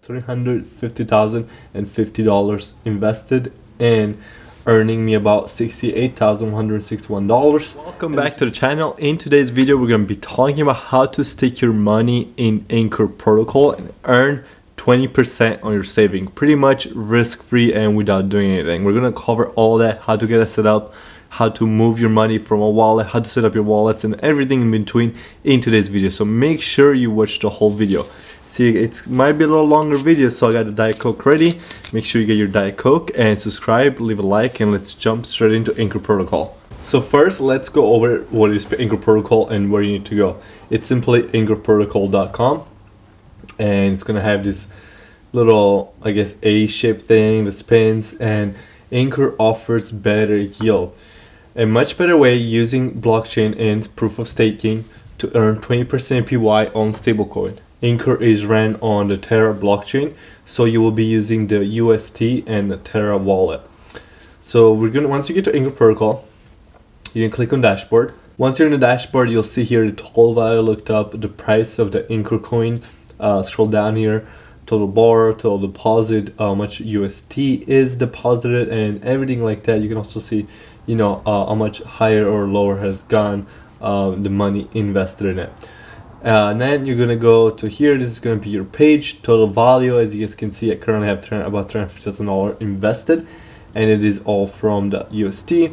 $350,050 invested and earning me about $68,161. Welcome back to the channel. In today's video, we're going to be talking about how to stake your money in Anchor protocol and earn 20% on your saving, pretty much risk-free and without doing anything. We're going to cover all that, how to get it set up, how to move your money from a wallet, how to set up your wallets, and everything in between in today's video. So make sure you watch the whole video. See, it might be a little longer video, so I got the Diet Coke ready. Make sure you get your Diet Coke and subscribe, leave a like, and let's jump straight into Anchor protocol. So first, let's go over what is Anchor protocol and where you need to go. It's simply anchorprotocol.com, and it's gonna have this little, I guess, A-shaped thing that spins, and Anchor offers better yield. A much better way using blockchain and proof of staking to earn 20% APY on stablecoin. Anchor is ran on the Terra blockchain, so you will be using the UST and the Terra wallet. So once you get to Anchor protocol, you can click on dashboard. Once you're in the dashboard, you'll see here the total value looked up, the price of the Anchor coin. Scroll down here, total borrow, total deposit, how much UST is deposited, and everything like that. You can also see, how much higher or lower has gone the money invested in it. And then you're gonna go to here. This is gonna be your page. Total value, as you guys can see, I currently have about $350,000 invested, and it is all from the UST.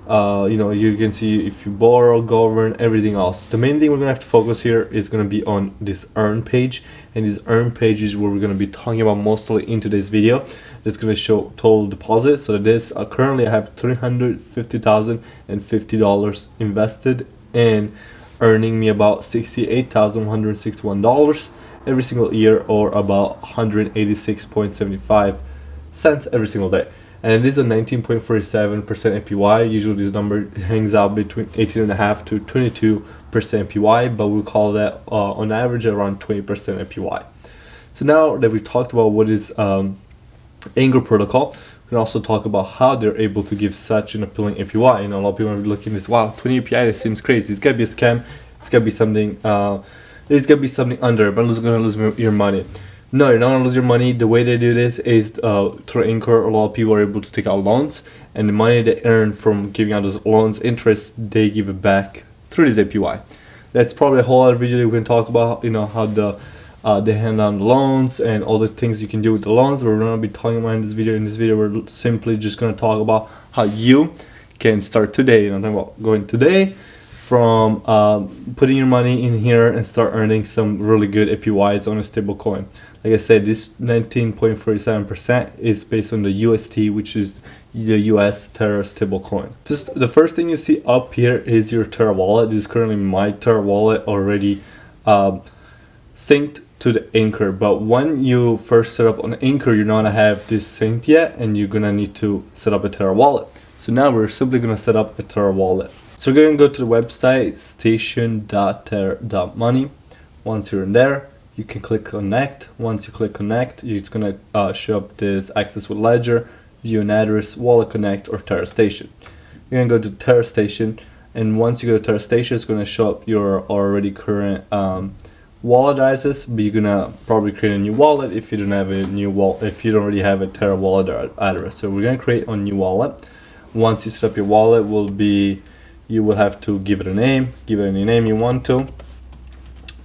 You can see if you borrow, govern, everything else. The main thing we're gonna have to focus here is gonna be on this earn page, and this earn page is where we're gonna be talking about mostly in today's video. It's gonna show total deposit. So this currently I have $350,050 invested and earning me about $68,161 every single year, or about 186.75 cents every single day. And it is a 19.47% APY. Usually this number hangs out between 18.5 to 22% APY, but we'll call that on average around 20% APY. So now that we've talked about what is Anchor protocol, we can also talk about how they're able to give such an appealing APY. A lot of people are looking at this, wow, 20 API, that seems crazy. It's gotta be a scam. It's gotta be something. There's gotta be something under, but I'm just gonna lose your money. No, you're not gonna lose your money. The way they do this is through Anchor. A lot of people are able to take out loans, and the money they earn from giving out those loans interest, they give it back through this APY. That's probably a whole other video we can talk about. How they hand down the loans and all the things you can do with the loans. But we're gonna be talking about in this video. In this video, we're simply just gonna talk about how you can start today. I'm talking about going today from putting your money in here and start earning some really good APYs on a stable coin. Like I said, this 19.47% is based on the UST, which is the US Terra stable coin. The first thing you see up here is your Terra wallet. This is currently my Terra wallet already synced to the Anchor. But when you first set up on Anchor, you're not gonna have this synced yet, and you're gonna need to set up a Terra wallet. So now we're simply gonna set up a Terra wallet. So we're gonna go to the website station.terra.money. Once you're in there, you can click connect. Once you click connect, it's gonna show up this access with ledger, view an address, wallet connect, or Terra station. You're gonna go to Terra station, and once you go to Terra station, it's gonna show up your already current wallet addresses, but you're gonna probably create a new wallet if you don't have a new wallet, if you don't already have a Terra wallet address. So we're gonna create a new wallet. Once you set up your wallet, you will have to give it a name, give it any name you want to.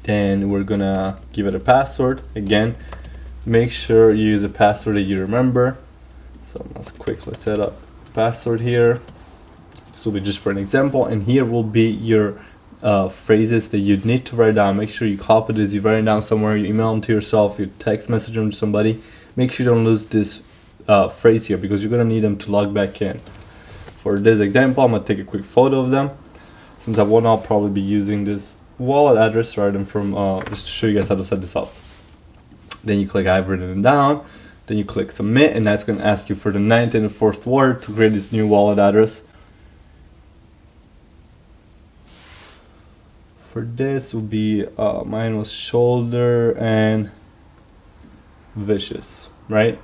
Then we're gonna give it a password. Again, make sure you use a password that you remember. So let's quickly set up password here. This will be just for an example, and here will be your phrases that you need to write down. Make sure you copy this, you write it down somewhere, you email them to yourself, you text message them to somebody. Make sure you don't lose this phrase here, because you're gonna need them to log back in. For this example, I'm gonna take a quick photo of them, since I will not probably be using this wallet address, write them from just to show you guys how to set this up. Then you click I've written it down, then you click submit, and that's gonna ask you for the 9th and the 4th word to create this new wallet address. For this will be mine was shoulder and vicious, right?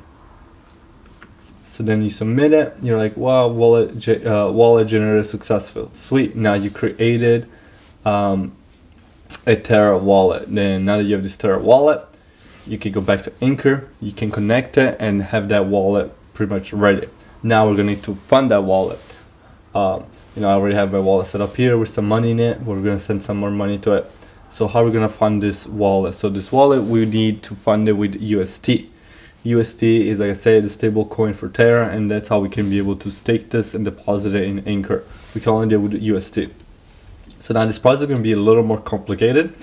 So then you submit it, you're like, wow, wallet generated successful. Sweet, now you created a Terra wallet. Then now that you have this Terra wallet, you can go back to Anchor, you can connect it and have that wallet pretty much ready. Now we're gonna need to fund that wallet. I already have my wallet set up here with some money in it. We're gonna send some more money to it. So how are we gonna fund this wallet? So this wallet, we need to fund it with UST. UST is, like I said, the stable coin for Terra, and that's how we can be able to stake this and deposit it in Anchor. We can only do it with UST. So now this process is going to be a little more complicated.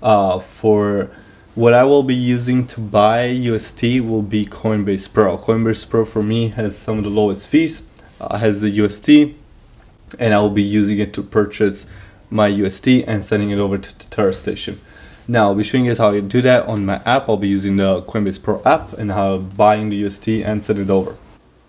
For what I will be using to buy UST will be Coinbase Pro. Coinbase Pro for me has some of the lowest fees, has the UST, and I will be using it to purchase my UST and sending it over to the Terra station. Now I'll be showing you guys how I do that on my app. I'll be using the Coinbase Pro app and how buying the UST and send it over.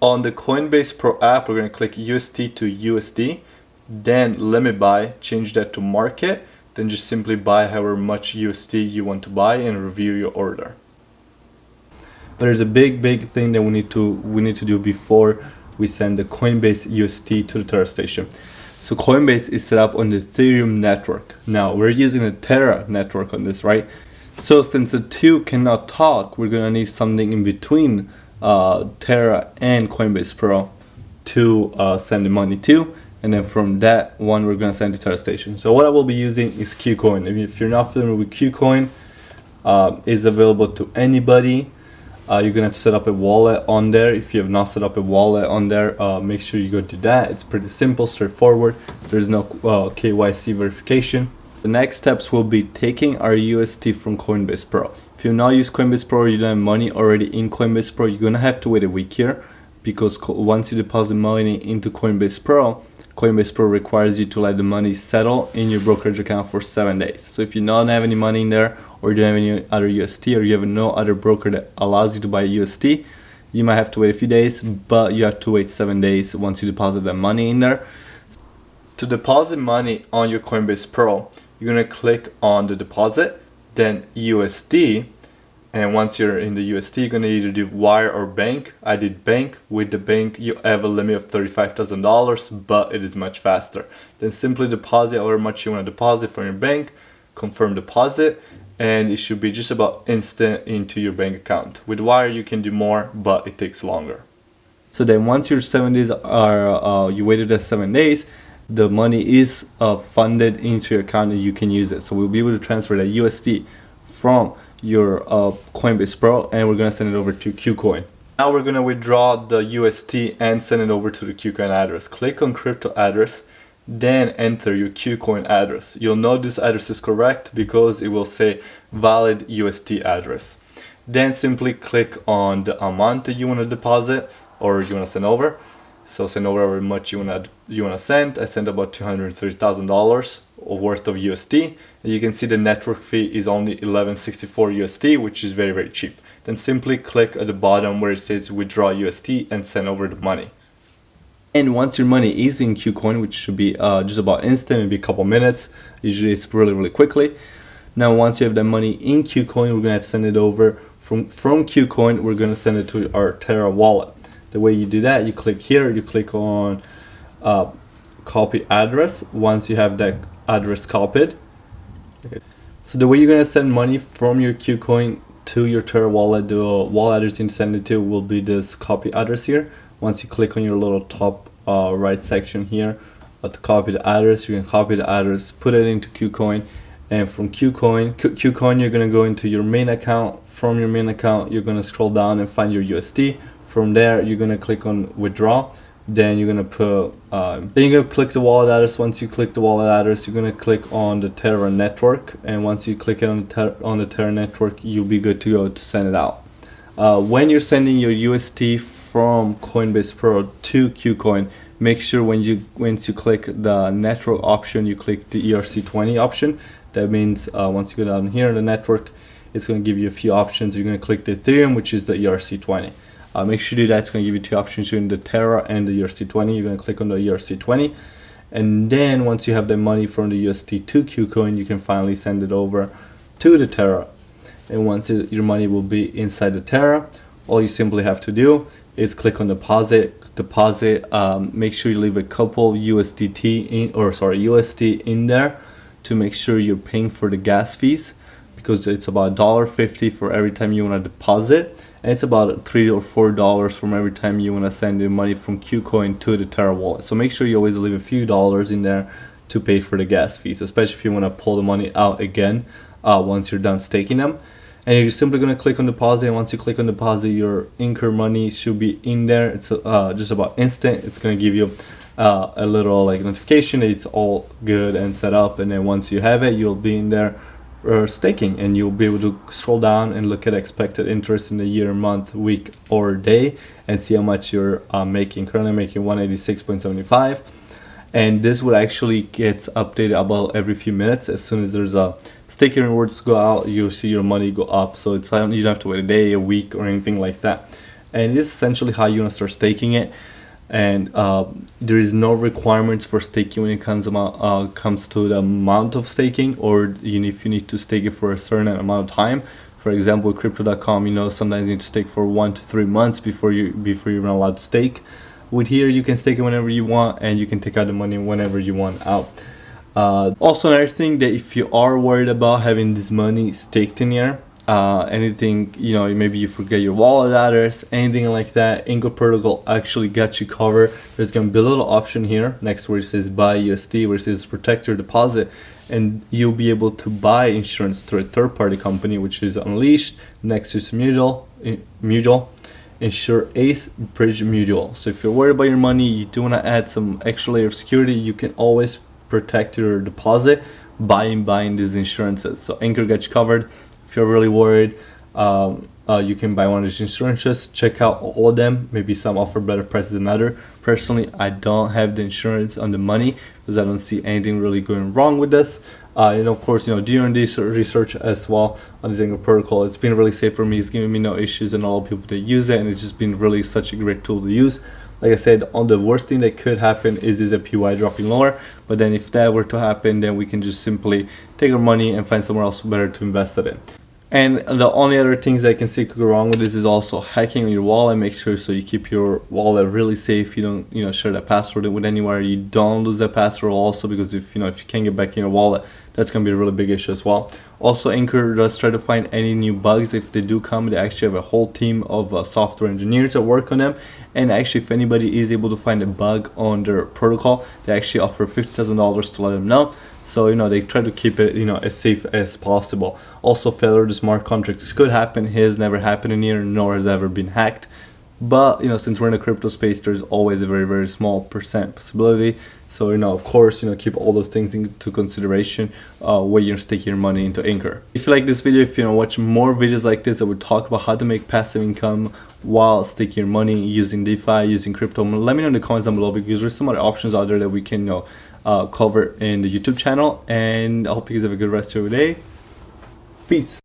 On the Coinbase Pro app, we're going to click UST to USD, then limit buy, change that to market, then just simply buy however much UST you want to buy and review your order. But there's a big thing that we need to do before we send the Coinbase UST to the Terra station. So Coinbase is set up on the Ethereum network. Now we're using the Terra network on this, right? So since the two cannot talk, we're gonna need something in between Terra and Coinbase Pro to send the money to, and then from that one we're gonna send to Terra station. So what I will be using is Qcoin. If you're not familiar with Qcoin, is available to anybody. You're gonna have to set up a wallet on there. If you have not set up a wallet on there, make sure you go do that. It's pretty simple, straightforward. There's no KYC verification. The next steps will be taking our UST from Coinbase Pro. If you not use Coinbase Pro or you don't have money already in Coinbase Pro, you're gonna have to wait a week here, because once you deposit money into Coinbase Pro requires you to let the money settle in your brokerage account for 7 days. So if you don't have any money in there, or you don't have any other UST, or you have no other broker that allows you to buy UST, you might have to wait a few days, but you have to wait 7 days once you deposit that money in there. To deposit money on your Coinbase Pro, you're gonna click on the deposit, then USD, and once you're in the UST, you're gonna either do wire or bank. I did bank. With the bank, you have a limit of $35,000, but it is much faster. Then simply deposit however much you wanna deposit from your bank, confirm deposit, and it should be just about instant into your bank account. With wire, you can do more, but it takes longer. So then once your 7 days are, you waited the 7 days, the money is funded into your account and you can use it. So we'll be able to transfer the USD from your Coinbase Pro, and we're gonna send it over to Qcoin. Now we're gonna withdraw the UST and send it over to the Qcoin address. Click on crypto address, then enter your Qcoin address. You'll know this address is correct because it will say valid UST address. Then simply click on the amount that you want to deposit or you want to send over. So send over however much you want to send. I sent about $230,000 worth of UST. And you can see the network fee is only 1164 UST, which is very cheap. Then simply click at the bottom where it says withdraw UST and send over the money. And once your money is in Qcoin, which should be just about instant, maybe a couple minutes, usually it's really quickly. Now once you have that money in Qcoin, we're gonna have to send it over from Qcoin. We're gonna send it to our Terra wallet. The way you do that, you click here, you click on copy address. Once you have that address copied, okay. So the way you're gonna send money from your Qcoin to your Terra wallet, the wallet address you can send it to will be this copy address here. Once you click on your little top right section here to copy the address, you can copy the address, put it into Qcoin, and from Qcoin you're going to go into your main account. From your main account, you're going to scroll down and find your UST. From there, you're going to click on withdraw. Then you're going to put, then you're going to click the wallet address. Once you click the wallet address, you're going to click on the Terra network, and once you click it on the Terra network, you'll be good to go to send it out. When you're sending your UST from Coinbase Pro to Qcoin, make sure once you click the network option, you click the ERC20 option. That means once you go down here in the network, it's going to give you a few options. You're going to click the Ethereum, which is the ERC20. Make sure you do that. It's going to give you two options in the Terra and the ERC20. You're going to click on the ERC20, and then once you have the money from the UST to Qcoin, you can finally send it over to the Terra. And once your money will be inside the Terra, all you simply have to do is click on deposit. Make sure you leave a couple UST in there to make sure you're paying for the gas fees, because it's about $1.50 for every time you want to deposit, and it's about $3 or $4 from every time you want to send your money from Qcoin to the Terra wallet. So make sure you always leave a few dollars in there to pay for the gas fees, especially if you want to pull the money out again once you're done staking them. And you're simply going to click on deposit, and once you click on deposit, your Anchor money should be in there. It's just about instant. It's going to give you a little like notification that it's all good and set up, and then once you have it, you'll be in there staking, and you'll be able to scroll down and look at expected interest in the year, month, week, or day, and see how much you're making. Currently I'm making 186.75, and this would actually get updated about every few minutes. As soon as there's a staking rewards go out, you'll see your money go up. So it's, you don't have to wait a day, a week, or anything like that. And it is essentially how you want to start staking it. And there is no requirements for staking when it comes to the amount of staking, or if you need to stake it for a certain amount of time. For example, with crypto.com, sometimes you need to stake for 1 to 3 months before you're allowed to stake. With here, you can stake it whenever you want, and you can take out the money whenever you want out. Also, another thing, that if you are worried about having this money staked in here, anything, maybe you forget your wallet address, anything like that, Anchor Protocol actually got you covered. There's going to be a little option here next where it says buy UST, where it says protect your deposit, and you'll be able to buy insurance through a third-party company, which is Unleashed, Nexus Mutual, Insure Ace, Bridge Mutual. So if you're worried about your money, you do want to add some extra layer of security, you can always protect your deposit by buying these insurances. So Anchor got you covered. If you're really worried, you can buy one of these insurances. Check out all of them. Maybe some offer better prices than other. Personally, I don't have the insurance on the money because I don't see anything really going wrong with this. Of course, do your own research as well on this Anchor protocol. It's been really safe for me. It's giving me no issues, and all the people that use it, and it's just been really such a great tool to use. Like I said, on the worst thing that could happen is this APY dropping lower, but then if that were to happen, then we can just simply take our money and find somewhere else better to invest it in. And the only other things that I can see could go wrong with this is also hacking your wallet. Make sure so you keep your wallet really safe. You don't share that password with anywhere. You don't lose that password also, because if you can't get back in your wallet, that's gonna be a really big issue as well. Also, Anchor does try to find any new bugs. If they do come, they actually have a whole team of software engineers that work on them. And actually, if anybody is able to find a bug on their protocol, they actually offer $50,000 to let them know. So they try to keep it as safe as possible. Also, failure to smart contracts could happen. His never happened in here, nor has ever been hacked. But since we're in the crypto space, there's always a very, very small percent possibility. So of course, keep all those things into consideration when you're staking your money into Anchor. If you like this video, if you want to watch more videos like this that would talk about how to make passive income while staking your money using DeFi, using crypto, let me know in the comments down below, because there's some other options out there that we can cover in the YouTube channel. And I hope you guys have a good rest of your day. Peace.